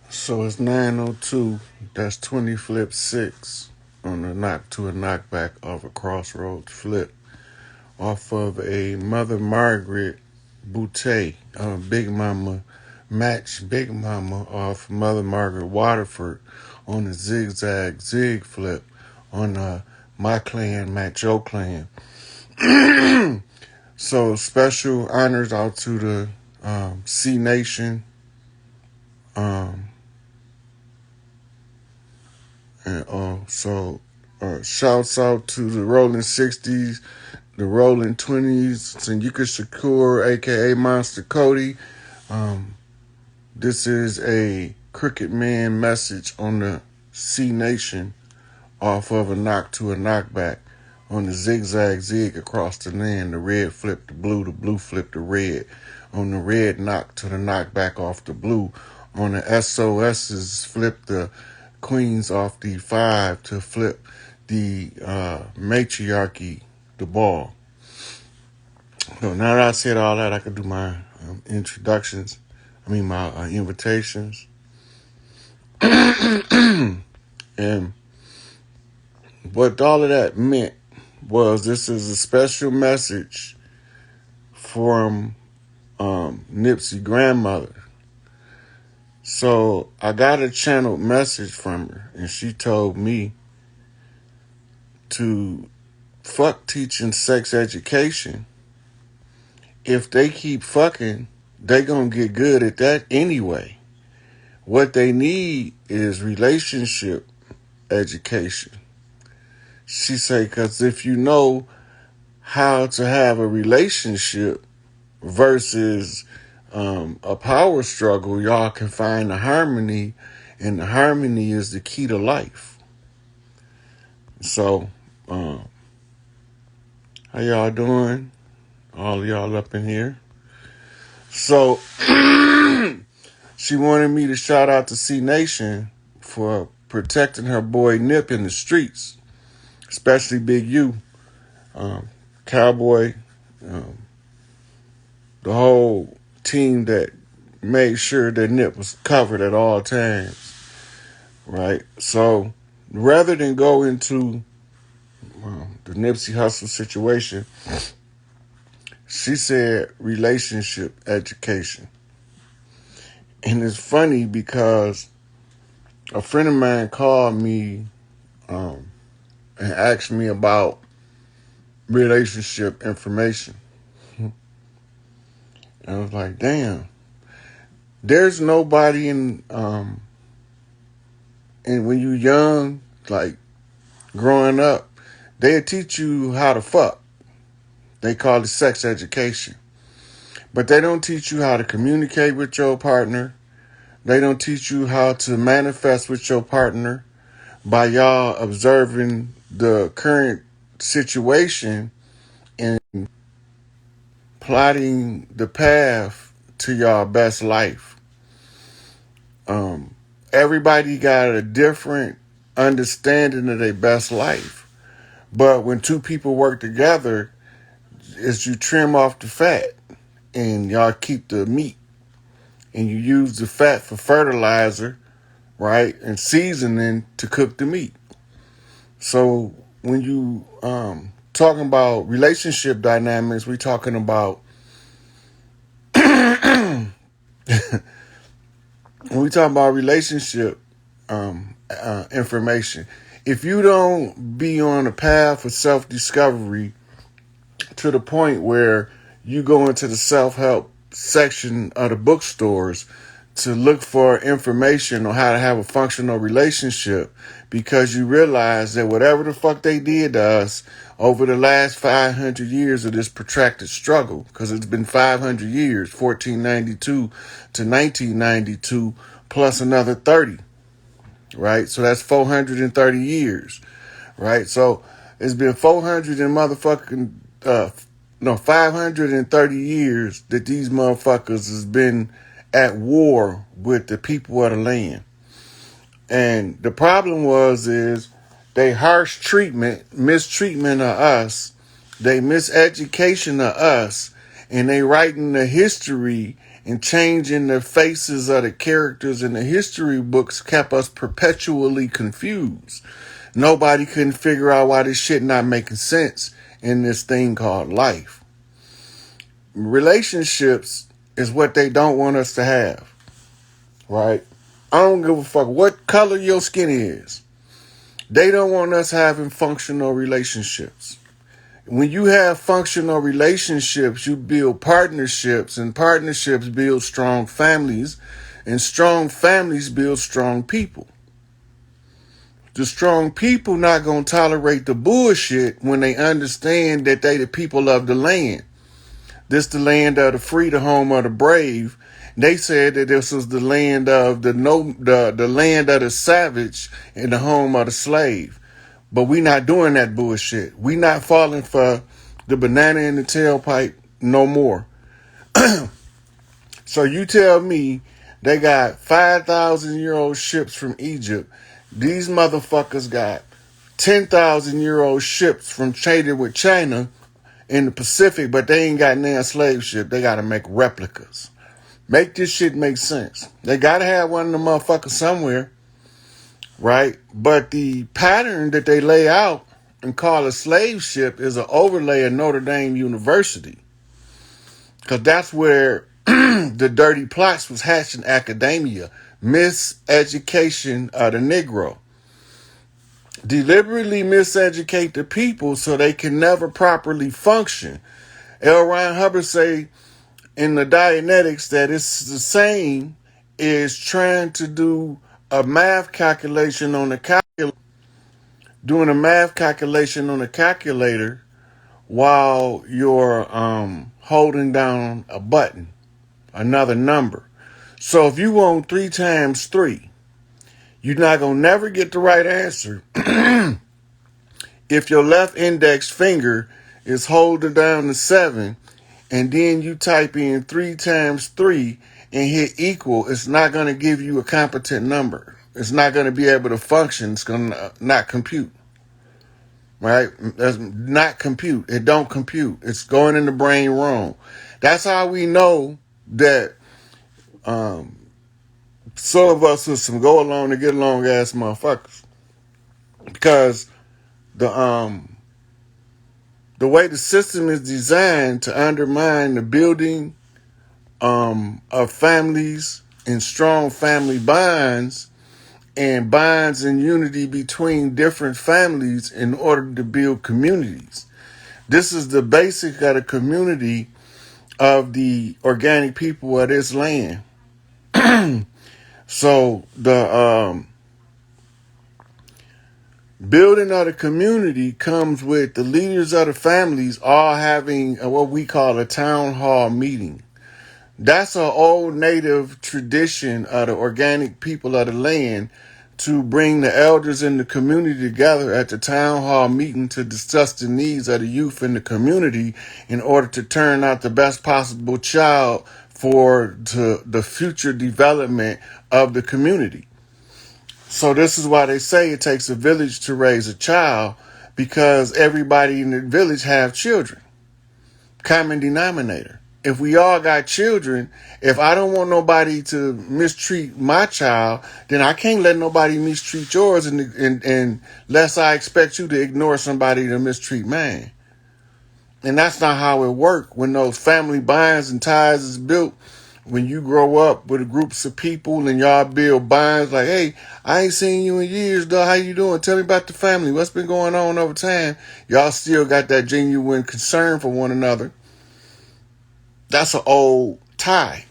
So it's 9:02. That's 20 flip 6 on a knock to a knockback off a crossroads flip off of a Mother Margaret Butte, Big Mama match Big Mama off Mother Margaret Waterford on the zigzag zig flip on my clan match your clan. So special honors out to the C Nation. Um, And shouts out to the Rolling 60s, the Rolling 20s, Sanyika Shakur, a.k.a. Monster Cody. This is a Cricket Man message on the C Nation off of a knock to a knockback on the zigzag zig across the land. The red flipped the blue flipped the red. On the red knock to the knockback off the blue. On the SOS's flip the queens off the 5 to flip the matriarchy, the ball. So now that I said all that, I could do my introductions. My invitations. And what all of that meant was this is a special message from Nipsey grandmother. So I got a channeled message from her, and she told me to fuck teaching sex education. If they keep fucking, they gonna get good at that anyway. What they need is relationship education. She say, because if you know how to have a relationship versus a power struggle, y'all can find the harmony, and the harmony is the key to life. So, how y'all doing? All of y'all up in here. So, she wanted me to shout out to C Nation for protecting her boy Nip in the streets, especially Big U, Cowboy, the whole team that made sure that Nip was covered at all times, right? So rather than go into the Nipsey Hussle situation, she said relationship education. And it's funny because a friend of mine called me and asked me about relationship information. And I was like, damn. There's nobody and when you young, like growing up, they'll teach you how to fuck. They call it sex education. But they don't teach you how to communicate with your partner. They don't teach you how to manifest with your partner by y'all observing the current situation and plotting the path to y'all best life. Everybody got a different understanding of their best life. But when two people work together, is you trim off the fat and y'all keep the meat. And you use the fat for fertilizer, right? And seasoning to cook the meat. So when you talking about relationship dynamics, we talking about when we talk about relationship information, if you don't be on a path of self-discovery to the point where you go into the self-help section of the bookstores to look for information on how to have a functional relationship, because you realize that whatever the fuck they did to us over the last 500 years of this protracted struggle, because it's been 500 years, 1492 to 1992, plus another 30, right? So that's 430 years, right? So it's been 400 and motherfucking, 530 years that these motherfuckers has been at war with the people of the land. And the problem is they harsh treatment, mistreatment of us, they miseducation of us, and they writing the history and changing the faces of the characters in the history books kept us perpetually confused. Nobody couldn't figure out why this shit not making sense in this thing called life. Relationships is what they don't want us to have, right? I don't give a fuck what color your skin is. They don't want us having functional relationships. When you have functional relationships, you build partnerships, and partnerships build strong families, and strong families build strong people. The strong people not going to tolerate the bullshit when they understand that they the people of the land. This the land of the free, the home of the brave. They said that this was the land of the land of the savage and the home of the slave. But we not doing that bullshit. We not falling for the banana in the tailpipe no more. So you tell me they got 5,000-year-old ships from Egypt. These motherfuckers got 10,000-year-old ships from traded with China in the Pacific, but they ain't got no slave ship. They got to make replicas. Make this shit make sense. They got to have one of them motherfuckers somewhere, right? But the pattern that they lay out and call a slave ship is an overlay of Notre Dame University. Because that's where the dirty plots was hatched in academia. Miseducation of the Negro. Deliberately miseducate the people so they can never properly function. L. Ron Hubbard say in the Dianetics that it's the same as trying to do a math calculation on the calculator, doing a math calculation on the calculator while you're holding down a button, another number. So if you want 3 times 3, you're not going to never get the right answer if your left index finger is holding down the 7 and then you type in 3 times 3 and hit equal. It's not going to give you a competent number. It's not going to be able to function. It's going to not compute. Right? That's not compute. It don't compute. It's going in the brain wrong. That's how we know that some of us are some go along to get along ass motherfuckers. Because the way the system is designed to undermine the building of families and strong family bonds and bonds and unity between different families in order to build communities. This is the basic of the community of the organic people of this land. So the building of the community comes with the leaders of the families all having what we call a town hall meeting. That's an old native tradition of the organic people of the land to bring the elders in the community together at the town hall meeting to discuss the needs of the youth in the community in order to turn out the best possible child for the future development of the community. So this is why they say it takes a village to raise a child, because everybody in the village have children. Common denominator. If we all got children, if I don't want nobody to mistreat my child, then I can't let nobody mistreat yours unless I expect you to ignore somebody to mistreat mine. And that's not how it works when those family bonds and ties is built. When you grow up with groups of people and y'all build bonds like, hey, I ain't seen you in years, though. How you doing? Tell me about the family. What's been going on over time? Y'all still got that genuine concern for one another. That's an old tie,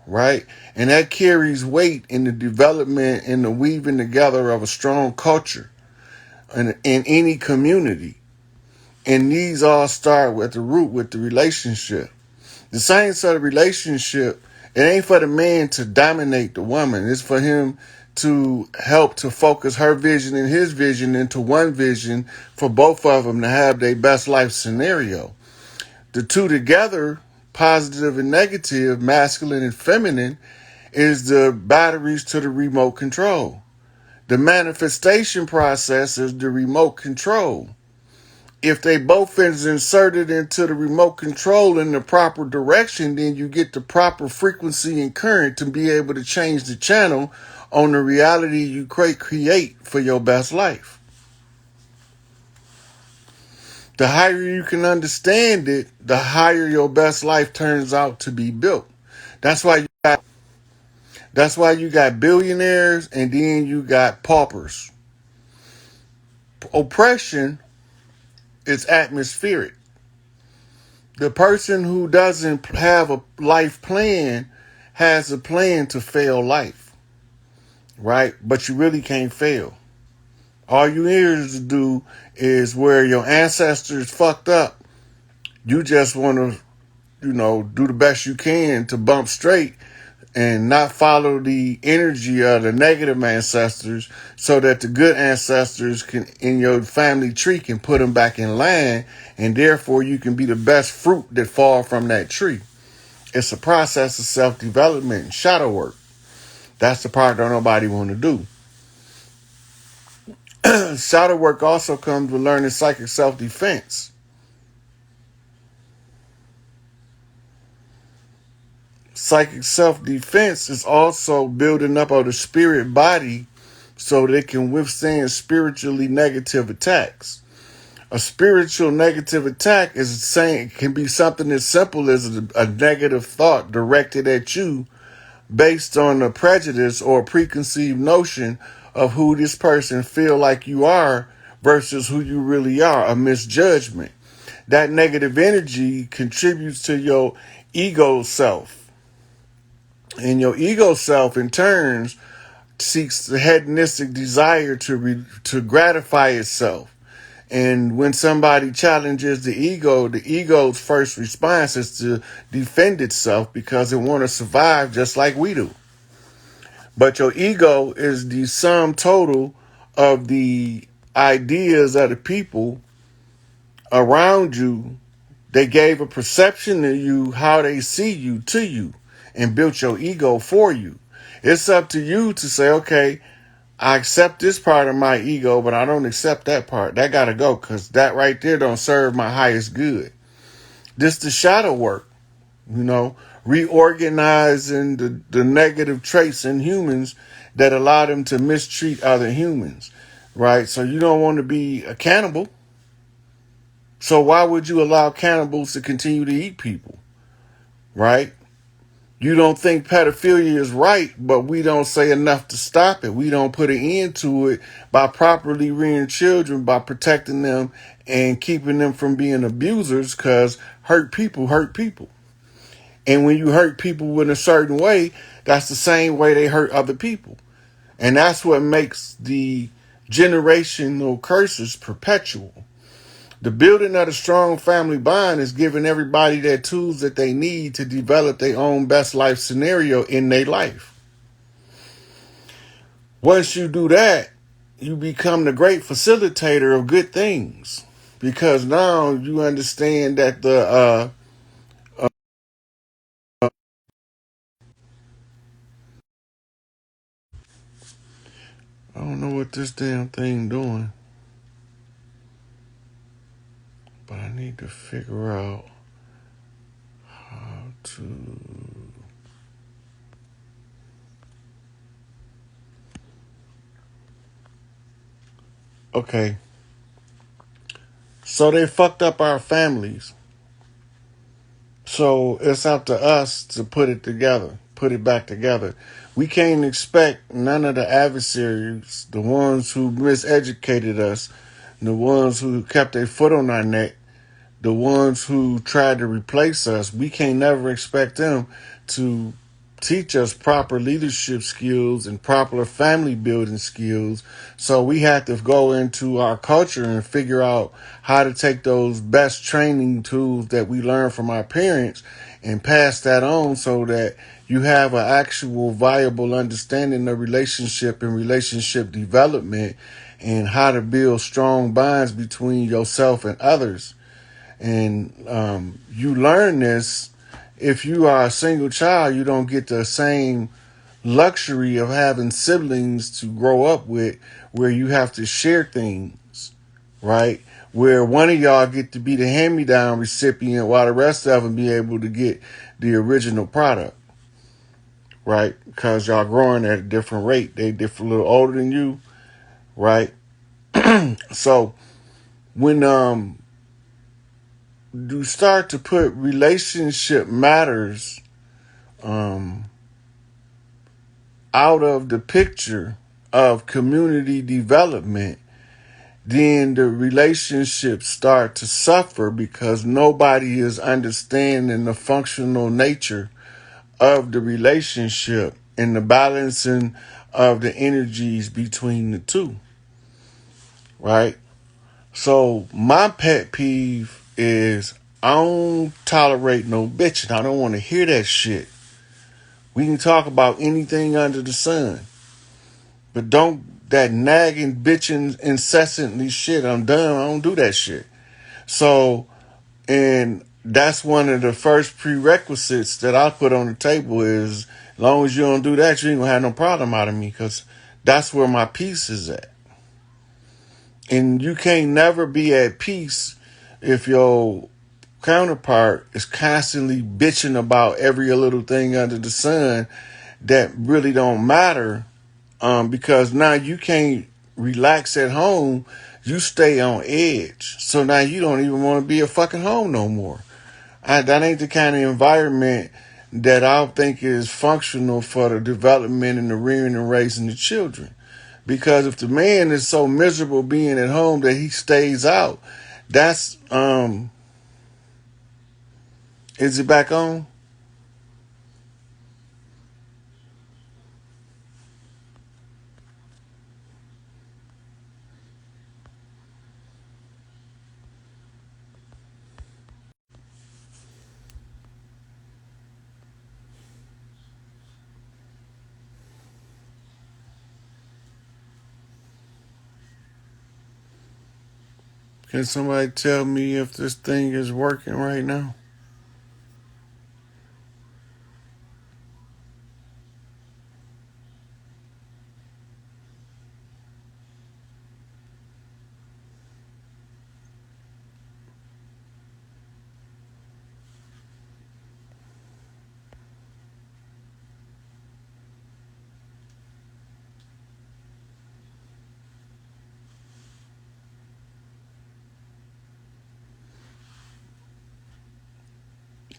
right? And that carries weight in the development and the weaving together of a strong culture in any community. And these all start at the root with the relationship. The science of the relationship, it ain't for the man to dominate the woman. It's for him to help to focus her vision and his vision into one vision for both of them to have their best life scenario. The two together, positive and negative, masculine and feminine, is the batteries to the remote control. The manifestation process is the remote control. if they both is inserted into the remote control in the proper direction, then you get the proper frequency and current to be able to change the channel on the reality you create for your best life. The higher you can understand it, the higher your best life turns out to be built. That's why you got billionaires and then you got paupers. Oppression is atmospheric. The person who doesn't have a life plan has a plan to fail life, right? But you really can't fail. All you here to do is where your ancestors fucked up. You just want to, do the best you can to bump straight and not follow the energy of the negative ancestors so that the good ancestors can in your family tree can put them back in line, and therefore you can be the best fruit that fall from that tree. It's a process of self-development and shadow work. That's the part that nobody want to do. Shadow work also comes with learning psychic self-defense. Psychic self-defense is also building up of the spirit body so they can withstand spiritually negative attacks. A spiritual negative attack can be something as simple as a negative thought directed at you based on a prejudice or a preconceived notion of who this person feel like you are versus who you really are, a misjudgment. That negative energy contributes to your ego self. And your ego self, in turn, seeks the hedonistic desire to gratify itself. And when somebody challenges the ego's first response is to defend itself because it wants to survive just like we do. But your ego is the sum total of the ideas of the people around you. They gave a perception to you, how they see you, to you, and built your ego for you. It's up to you to say, okay, I accept this part of my ego, but I don't accept that part. That got to go because that right there don't serve my highest good. This the shadow work, reorganizing the negative traits in humans that allow them to mistreat other humans, right? So you don't want to be a cannibal. So why would you allow cannibals to continue to eat people, right? You don't think pedophilia is right, but we don't say enough to stop it. We don't put an end to it by properly rearing children, by protecting them and keeping them from being abusers, because hurt people hurt people. And when you hurt people in a certain way, that's the same way they hurt other people. And that's what makes the generational curses perpetual. The building of a strong family bond is giving everybody their tools that they need to develop their own best life scenario in their life. Once you do that, you become the great facilitator of good things, because now you understand that I don't know what this damn thing doing, but I need to figure out how to. Okay. So they fucked up our families. So it's up to us to put it back together. We can't expect none of the adversaries, the ones who miseducated us, the ones who kept their foot on our neck, the ones who tried to replace us. We can't never expect them to teach us proper leadership skills and proper family building skills. So we have to go into our culture and figure out how to take those best training tools that we learned from our parents and pass that on so that you have an actual viable understanding of relationship and relationship development and how to build strong bonds between yourself and others. And you learn this. If you are a single child, you don't get the same luxury of having siblings to grow up with where you have to share things, right? where one of y'all get to be the hand-me-down recipient while the rest of them be able to get the original product, right? Because y'all growing at a different rate. They different, a little older than you, right? So when you start to put relationship matters out of the picture of community development, then the relationships start to suffer because nobody is understanding the functional nature of the relationship and the balancing of the energies between the two, right? So my pet peeve is I don't tolerate no bitching. I don't want to hear that shit. We can talk about anything under the sun, but don't that nagging, bitching, incessantly shit. I'm done. I don't do that shit. So, and that's one of the first prerequisites that I put on the table is as long as you don't do that, you ain't gonna have no problem out of me because that's where my peace is at. And you can't never be at peace if your counterpart is constantly bitching about every little thing under the sun that really don't matter, because now you can't relax at home. You stay on edge. So now you don't even want to be a fucking home no more. That ain't the kind of environment that I think is functional for the development and the rearing and raising the children. Because if the man is so miserable being at home that he stays out, that's is it back on? Can somebody tell me if this thing is working right now?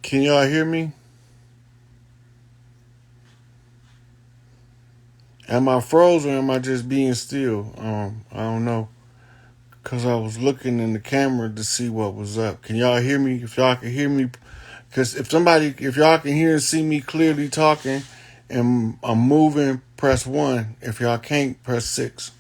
Can y'all hear me? Am I frozen or am I just being still? I don't know. Because I was looking in the camera to see what was up. Can y'all hear me? If y'all can hear me, because if y'all can hear and see me clearly talking and I'm moving, press 1. If y'all can't, press 6.